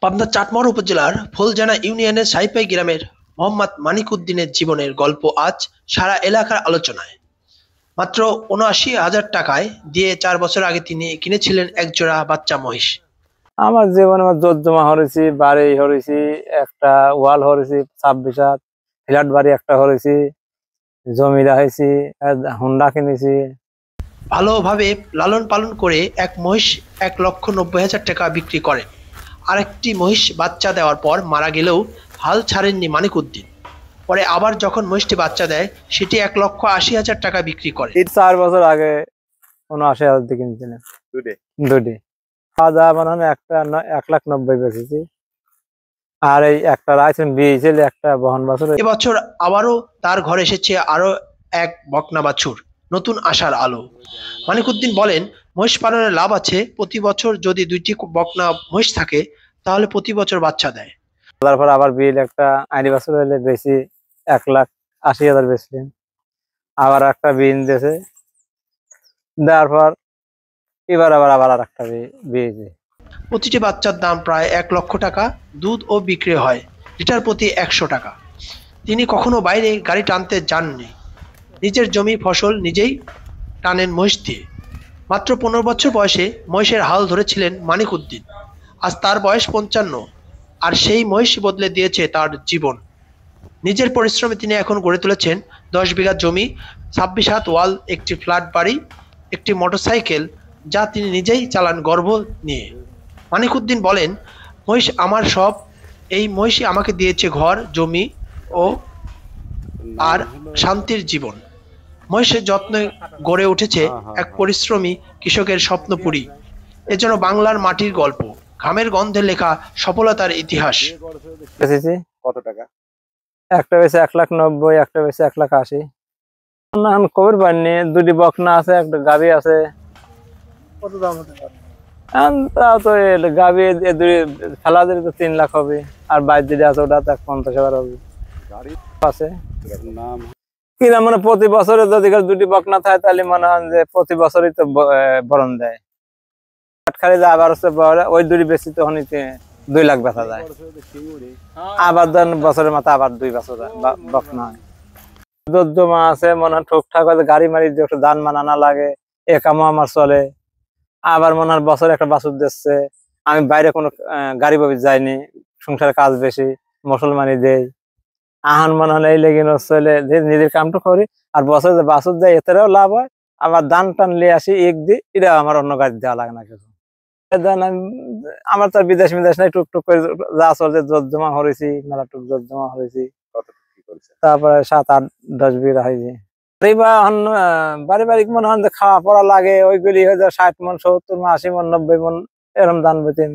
পাবনার চাটমোহর উপজেলার ফুলজানা ইউনিয়নের সাইপাই গ্রামের মোহাম্মদ মানিক উদ্দিনের জীবনের গল্প আজ সারা এলাকার আলোচনায়। মাত্র ৭৯,০০০ টাকায় দিয়ে ৪ বছর আগে তিনি কিনেছিলেন একজোড়া বাচ্চা মহিষ। আমার জীবনে জমা হরেছি, বাড়ি হরেছি, একটা ওয়াল হরেছি, ২৬ হাত ফ্ল্যাট বাড়ি একটা হরেছি, জমি রাখেছি, হুন্ডা কিনেছি। ভালোভাবে লালন পালন করে এক মহিষ ১,৯০,০০০ টাকা বিক্রি করেন। আরেকটি মহিষ বাচ্চা দেওয়ার পর মারা গেলেও হাল ছাড়েননি মানিক উদ্দিন। পরে আবার যখন মহিষটি বাচ্চা দেয় সেটি ১,৮০,০০০ টাকা বিক্রি করে। ৪ বছর আগে ৭৯,০০০ দিয়ে কিনেছিলাম দুটি। খাওয়া দাওয়া মনে হয় একটা ১,৯০,০০০ বেচেছি। আর এই একটা রাইসেন বিয়েছিল, একটা বহন বাছুর। এবছর আবারও তার ঘরে এসেছে আরো এক বকনা বাছুর, নতুন আশার আলো। মানিকউদ্দিন বলেন, মহিষ পালনে লাভ আছে। প্রতি বছর যদি ২টি বকনা মহিষ থাকে তাহলে প্রতি বছর বাচ্চা দেয়। তারপর আবার বিল একটা আইডি বাছুর হলে বেশি ১,৮০,০০০ বেচলেন। আবার একটা বিন দিয়েছে, দেওয়ার পর এবার আবার আবার আর একটা বিয়েছে। প্রতিটি বাচ্চার দাম প্রায় ১,০০,০০০ টাকা। দুধ ও বিক্রি হয় লিটার প্রতি ১০০ টাকা। তিনি কখনো বাইরে গাড়ি টানতে যাননি। নিজের জমি ফসল নিজেই টানেন মহিষ দিয়ে। মাত্র ১৫ বছর বয়সে মহিষের হাল ধরেছিলেন মানিক উদ্দিন। আজ তার বয়স ৫৫, আর সেই মহিষ বদলে দিয়েছে তার জীবন। নিজের পরিশ্রমে তিনি এখন গড়ে তুলেছেন ১০ বিঘা জমি, ২৬ হাত ওয়াল, একটি ফ্ল্যাট বাড়ি, একটি মোটরসাইকেল, যা তিনি নিজেই চালান গর্ব নিয়ে। মানিক উদ্দিন বলেন, মহিষ আমার সব। এই মহিষই আমাকে দিয়েছে ঘর, জমি ও আর শান্তির জীবন। মহিষের যত্নে গড়ে উঠেছে এক পরিশ্রমী কৃষকের স্বপ্নপুরী। এজন্য বাংলার মাটির গল্প, ঘামের গন্ধে লেখা সফলতার ইতিহাস। কত টাকা? একটা বেশি ১,৯০,০০০, একটা বেশি ১,৮০,০০০। কবির পাইনি। দুটি বকনা আছে, একটা গাভী আছে। কত দাম হতে পারে? তাও তো গাভী ফেলা দিলে তো ৩ লাখ হবে, আর বাইর যদি আছে ওটা তো ১,৫০,০০০ হবে। আছে কিনা মানে প্রতি বছরে যদি দুটি বকনা থাকে তাহলে মনে হয় যে প্রতি বছরই তো বরণ দেয়। খালি আবার হচ্ছে ওই দুটি বেশি তখন ২ লাখ বেচা যায়। আবার ধরেন বছরের মাথা আবার ২ বছর বকনা হয়। দুধ জমা আছে, মনে হয় ঠুকঠাক গাড়ি মারি দিয়ে একটু ধান মান আনা লাগে, এ কামও আমার চলে। আবার মনে হয় বছরে একটা বাছুর দিচ্ছে। আমি বাইরে কোনো গাড়ি বাবি যাইনি, সংসারের কাজ বেশি, মুসলমানি দেই। আহান মনে হলে এই লেগে চলে নিজের কামটা করি, আর বছরে যে বাছুর দেয় এতেও লাভ হয়। আবার ধান টান নিয়ে আসি এক দিই, এটা আমার অন্য গাড়ি দেওয়া লাগে না কিছু। আমার তো বিদেশ নাই, টুকটুক করে যা চলছে জোর জমা হয়েছি, মেলা টুক জোর জমা হয়েছি। তারপরে ৭, ৮, ১০ বিঘা হয়েছে। পারিবারিক মনে হয় খাওয়া পড়া লাগে, ওইগুলি হয়ে যায় ৬০ মন, ৭০ মন, ৮০ মন, ৯০ মন এরকম ধান বেচেন।